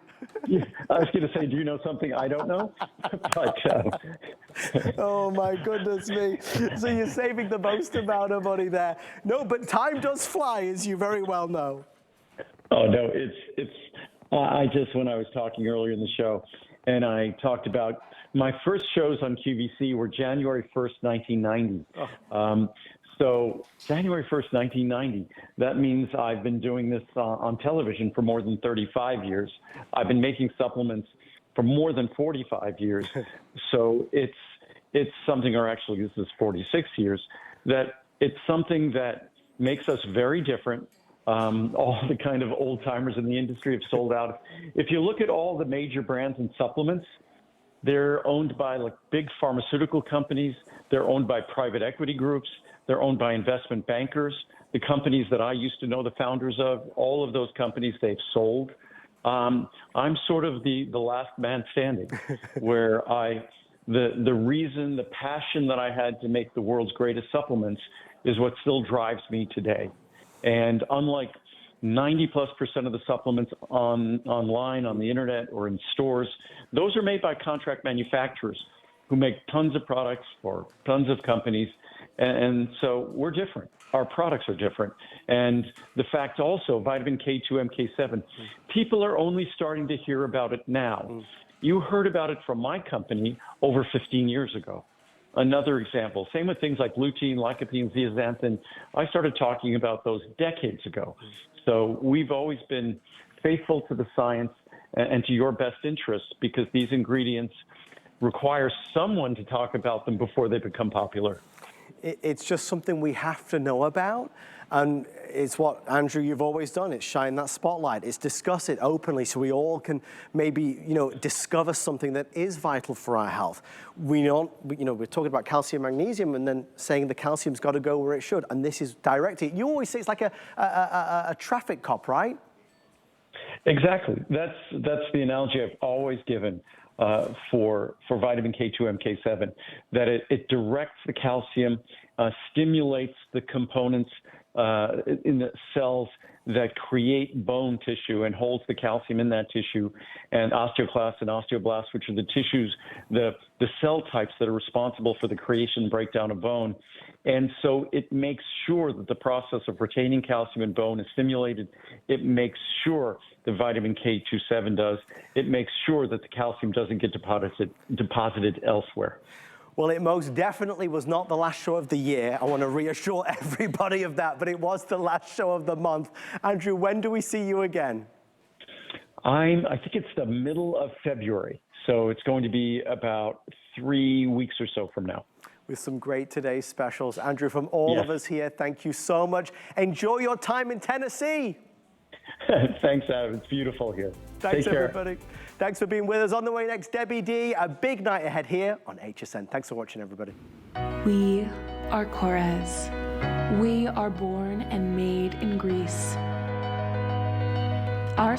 Yeah, I was going to say, do you know something I don't know? But, oh my goodness me. So you're saving the most amount of money there. No, but time does fly, as you very well know. Oh, no, I just, when I was talking earlier in the show, and I talked about my first shows on QVC were January 1st, 1990. So January 1st, 1990, that means I've been doing this on television for more than 35 years. I've been making supplements for more than 45 years. So it's something, or actually this is 46 years, that it's something that makes us very different. All the kind of old timers in the industry have sold out. If you look at all the major brands and supplements, they're owned by like big pharmaceutical companies. They're owned by private equity groups. They're owned by investment bankers. The companies that I used to know the founders of, all of those companies they've sold. I'm sort of the last man standing, where the reason, the passion that I had to make the world's greatest supplements is what still drives me today. And unlike 90+% of the supplements online, on the internet, or in stores, those are made by contract manufacturers who make tons of products for tons of companies. And so we're different. Our products are different. And the fact also, vitamin K2 MK7, people are only starting to hear about it now. You heard about it from my company over 15 years ago. Another example, same with things like lutein, lycopene, zeaxanthin. I started talking about those decades ago. So we've always been faithful to the science and to your best interests, because these ingredients require someone to talk about them before they become popular. It's just something we have to know about. And it's what, Andrew, you've always done. It's shine that spotlight. It's discuss it openly so we all can maybe, discover something that is vital for our health. We're talking about calcium, magnesium, and then saying the calcium's got to go where it should. And this is directed. You always say it's like a traffic cop, right? Exactly. That's the analogy I've always given for vitamin K2 MK7, that it directs the calcium, stimulates the components in the cells that create bone tissue and holds the calcium in that tissue, and osteoclasts and osteoblasts, which are the tissues, the cell types that are responsible for the creation and breakdown of bone. And so it makes sure that the process of retaining calcium in bone is stimulated. It makes sure the vitamin K27 does. It makes sure that the calcium doesn't get deposited elsewhere. Well, it most definitely was not the last show of the year. I want to reassure everybody of that, but it was the last show of the month. Andrew, when do we see you again? I think it's the middle of February, so it's going to be about 3 weeks or so from now. With some great today's specials. Andrew, from all of us here, thank you so much. Enjoy your time in Tennessee. Thanks, Adam. It's beautiful here. Thanks, Take care. everybody. Thanks for being with us. On the way next, Debbie D. A big night ahead here on HSN. Thanks for watching, everybody. We are Korez. We are born and made in Greece. Our